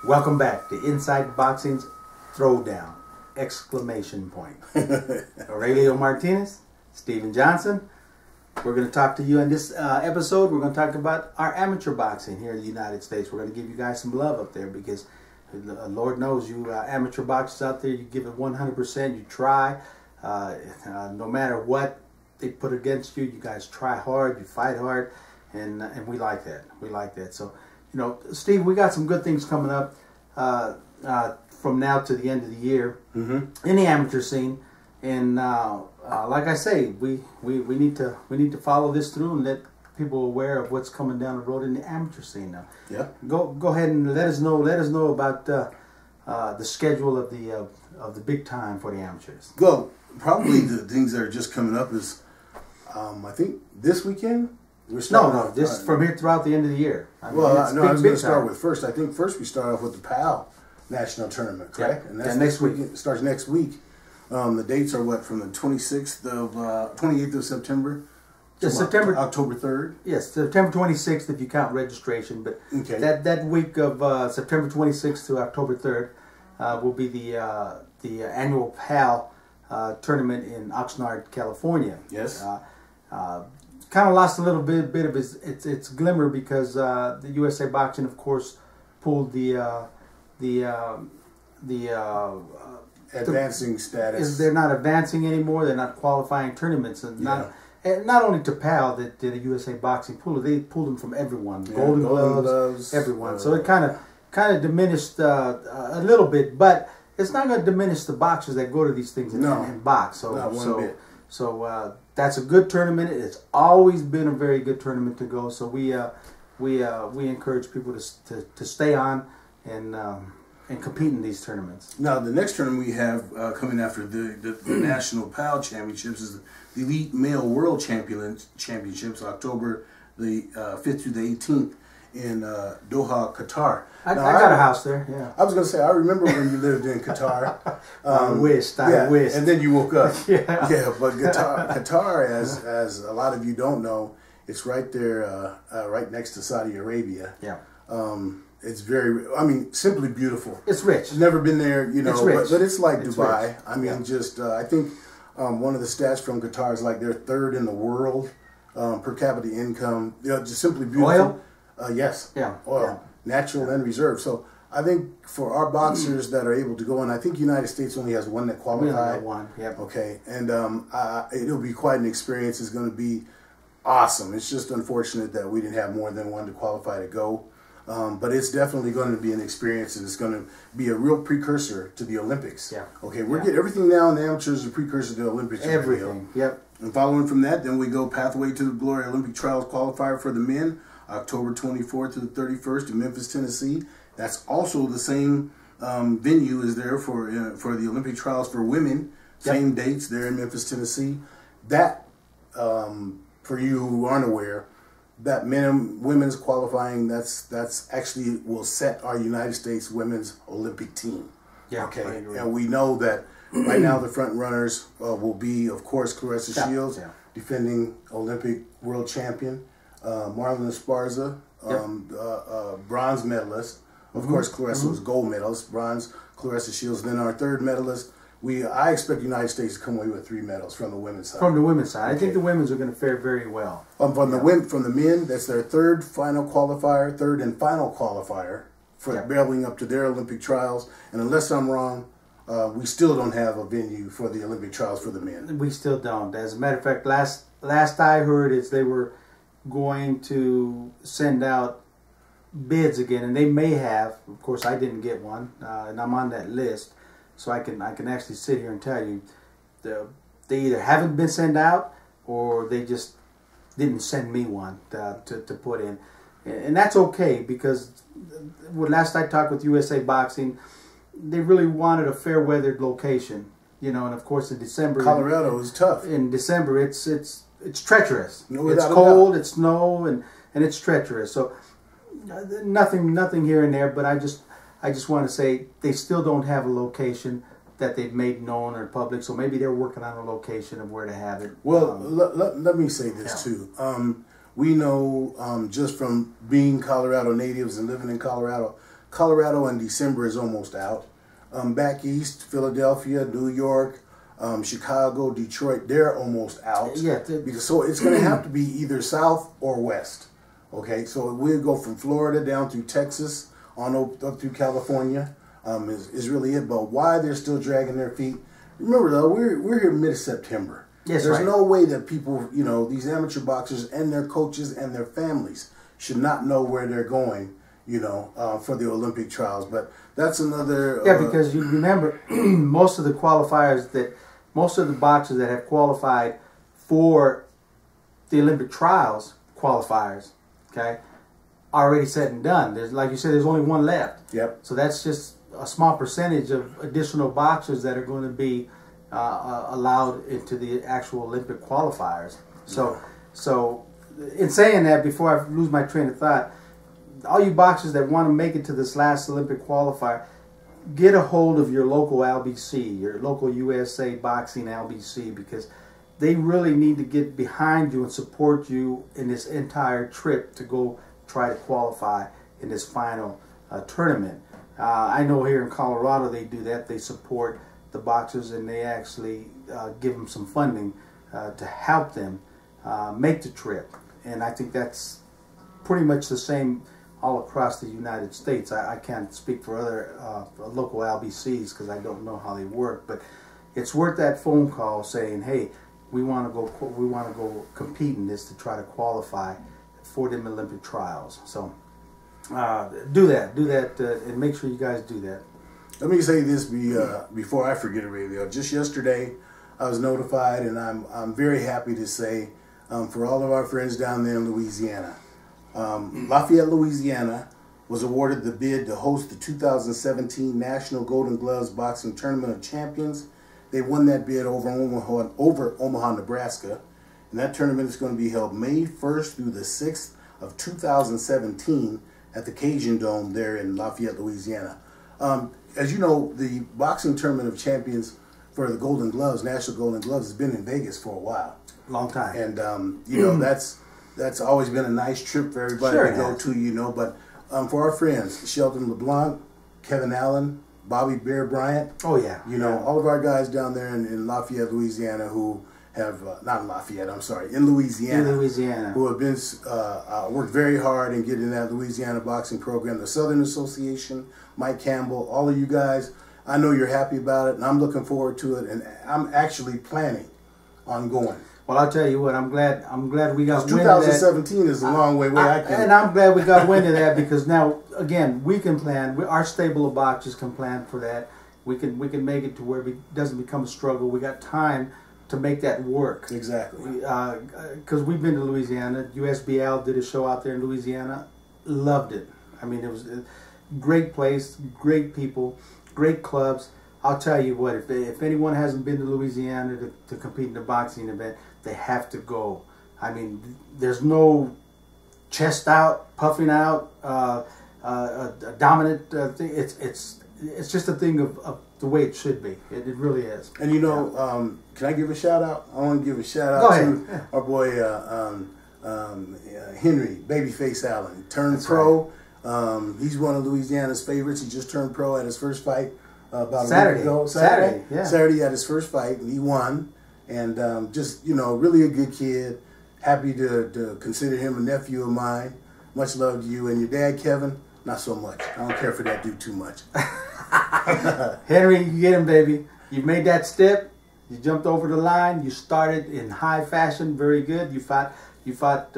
Welcome back to Inside Boxing's Throwdown! Exclamation point. Aurelio Martinez, Steven Johnson. We're going to talk to you in this episode. We're going to talk about our amateur boxing here in the United States. We're going to give you guys some love up there because Lord knows you amateur boxers out there, you give it 100%, you try. No matter what they put against you, you guys try hard, you fight hard, and we like that. We like that. So, you know, Steve, we got some good things coming up from now to the end of the year in the amateur scene. And like I say, we need to follow this through and let people aware of what's coming down the road in the amateur scene now. Yeah. Go ahead and let us know about the schedule of the big time for the amateurs. Well, probably the things that are just coming up is I think this weekend. No, just from here throughout the end of the year. I mean, I was going to start with first. I think first we start off with the PAL National Tournament, correct? Yeah. And that's next week. It starts next week. The dates are what, from the 28th of September to October 3rd? Yes, September 26th if you count registration. But okay. that week of September 26th to October 3rd will be the annual PAL tournament in Oxnard, California. Yes. Kind of lost a little bit of its glimmer because the USA Boxing, of course, pulled the advancing status. They're not advancing anymore. They're not qualifying tournaments, and not only to PAL that the USA Boxing pulled it. They pulled them from everyone, Golden Gloves, everyone. So it kind of diminished a little bit, but it's not going to diminish the boxers that go to these things and box. So not one bit. So that's a good tournament. It's always been a very good tournament to go. So we encourage people to stay on and compete in these tournaments. Now the next tournament we have coming after the National PAL Championships is the Elite Male World Championships, October the 5th through the 18th in Doha, Qatar. I got a house there. Yeah. I was going to say, I remember when you lived in Qatar. I wished. And then you woke up. Yeah. But Qatar, as a lot of you don't know, it's right there, right next to Saudi Arabia. Yeah. It's simply beautiful. It's rich. Never been there, you know, it's rich. But it's like Dubai. Rich. I mean, I think one of the stats from Qatar is like they're third in the world per capita income. You know, just simply beautiful. Oil? Yes. Yeah. Oil. Yeah. Natural and reserve. So I think for our boxers that are able to go, and I think United States only has one that qualified. We only have one. Yep. Okay. And it'll be quite an experience. It's going to be awesome. It's just unfortunate that we didn't have more than one to qualify to go. But it's definitely going to be an experience, and it's going to be a real precursor to the Olympics. Yeah. Okay, we're getting everything now in the amateurs, a precursor to the Olympics. Everything. Yep. And following from that, then we go Pathway to the Glory Olympic Trials qualifier for the men, October 24th to the 31st in Memphis, Tennessee. That's also the same venue is there for the Olympic Trials for women. Same dates there in Memphis, Tennessee. That, for you who aren't aware, that women's qualifying, that's actually will set our United States women's Olympic team. Yeah. Okay. And we know that right now the front runners will be, of course, Clarissa Shields, defending Olympic world champion, Marlon Esparza, bronze medalist. Of course, Clarissa was gold medalist, bronze, Clarissa Shields. Then our third medalist. I expect the United States to come away with 3 medals from the women's side. From the women's side. Okay. I think the women's are going to fare very well. From the men, that's their third and final qualifier for barreling up to their Olympic trials. And unless I'm wrong, we still don't have a venue for the Olympic trials for the men. We still don't. As a matter of fact, last I heard is they were going to send out bids again, and they may have. Of course, I didn't get one, and I'm on that list. So I can actually sit here and tell you, they either haven't been sent out or they just didn't send me one to put in, and that's okay because last I talked with USA Boxing, they really wanted a fair weathered location, you know, and of course in December, Colorado is tough. In December, it's treacherous. No, it's cold, it's snow, and it's treacherous. So nothing here and there, but I just want to say they still don't have a location that they've made known or public, so maybe they're working on a location of where to have it. Well, let me say this too. We know just from being Colorado natives and living in Colorado, Colorado in December is almost out. Back east, Philadelphia, New York, Chicago, Detroit, they're almost out. Yeah. Because, so it's going to have to be either south or west. Okay, so we'll go from Florida down through Texas, on up through California. Is really it. But why they're still dragging their feet? Remember though, we're here mid-September. Yes, There's right. no way that people, you know, these amateur boxers and their coaches and their families should not know where they're going, you know, for the Olympic trials. But that's another. Yeah, because you remember most of the boxers that have qualified for the Olympic trials, qualifiers, okay, already said and done. There's, like you said, there's only one left. Yep. So that's just a small percentage of additional boxers that are going to be allowed into the actual Olympic qualifiers. So in saying that, before I lose my train of thought, all you boxers that want to make it to this last Olympic qualifier, get a hold of your local LBC, your local USA Boxing LBC, because they really need to get behind you and support you in this entire trip to go try to qualify in this final tournament. I know here in Colorado they do that. They support the boxers and they actually give them some funding to help them make the trip. And I think that's pretty much the same all across the United States. I can't speak for other local LBCs because I don't know how they work, but it's worth that phone call saying, "Hey, we want to go compete in this to try to qualify for them Olympic trials." So do that, and make sure you guys do that. Let me say this before I forget it, Radio. Just yesterday, I was notified, and I'm very happy to say, for all of our friends down there in Louisiana, Lafayette, Louisiana, was awarded the bid to host the 2017 National Golden Gloves Boxing Tournament of Champions. They won that bid over Omaha, Nebraska, and that tournament is going to be held May 1st through the 6th of 2017 at the Cajun Dome there in Lafayette, Louisiana. As you know, the Boxing Tournament of Champions for the Golden Gloves, National Golden Gloves, has been in Vegas for a while. Long time. And, you know, that's always been a nice trip for everybody to go to, you know. But for our friends, Sheldon LeBlanc, Kevin Allen, Bobby Bear Bryant. Oh, yeah. You know, all of our guys down there in Lafayette, Louisiana, who have, not in Lafayette, I'm sorry, in Louisiana. In Louisiana. Who have been, worked very hard in getting that Louisiana boxing program. The Southern Association, Mike Campbell, all of you guys, I know you're happy about it, and I'm looking forward to it, and I'm actually planning on going. Well, I'll tell you what, I'm glad we got wind of that. 2017 is a long way away. And I'm glad we got wind of that because now, again, we can plan. Our stable of boxers can plan for that. We can make it to where it doesn't become a struggle. We got time to make that work. Exactly. Because we've been to Louisiana. USBL did a show out there in Louisiana. Loved it. I mean, it was a great place, great people, great clubs. I'll tell you what, if anyone hasn't been to Louisiana to compete in a boxing event, they have to go. I mean, there's no chest out, puffing out, a dominant thing. It's just a thing of the way it should be. It really is. And you know, can I give a shout out? I want to give a shout out to our boy Henry Babyface Allen. Turned pro. Right. He's one of Louisiana's favorites. He just turned pro at his first fight about a week ago. Saturday, yeah. Saturday at his first fight, and he won. And just, you know, really a good kid. Happy to consider him a nephew of mine. Much love to you. And your dad, Kevin, not so much. I don't care for that dude too much. Henry, you get him, baby. You made that step. You jumped over the line. You started in high fashion. Very good. You fought an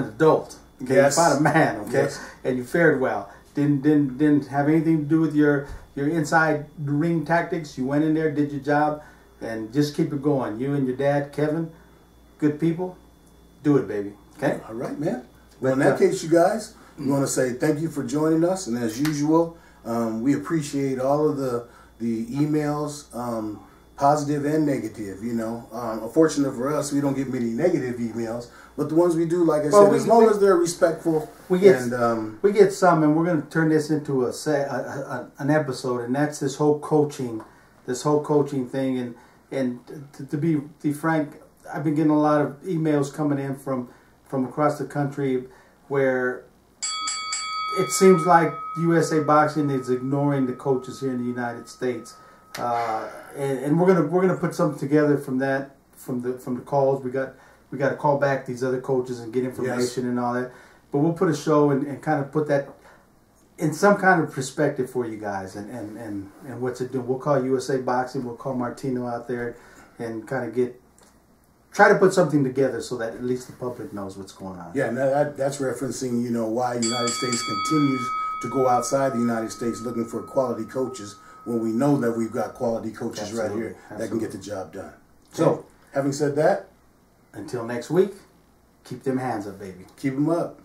adult. Okay, yes. You fought a man. Okay, yes. And you fared well. Didn't have anything to do with your inside ring tactics. You went in there, did your job, and just keep it going. You and your dad, Kevin, good people. Do it, baby. Okay. All right, man. Well, in that case, you guys, we want to say thank you for joining us, and as usual, we appreciate all of the emails, positive and negative. You know, unfortunate for us, we don't get many negative emails, but the ones we do, like I said, as long as they're respectful, we get some, and we're going to turn this into an episode, and that's this whole coaching thing, and to be frank, I've been getting a lot of emails coming in from across the country where it seems like USA Boxing is ignoring the coaches here in the United States, and we're gonna put something together from that, from the calls we got to call back these other coaches and get information and all that. But we'll put a show and kind of put that in some kind of perspective for you guys, and what's it doing. We'll call USA Boxing, we'll call Martino out there, and kind of try to put something together so that at least the public knows what's going on. Yeah, and that's referencing, you know, why the United States continues to go outside the United States looking for quality coaches when we know that we've got quality coaches right here that can get the job done. Okay. So, having said that, until next week, keep them hands up, baby. Keep them up.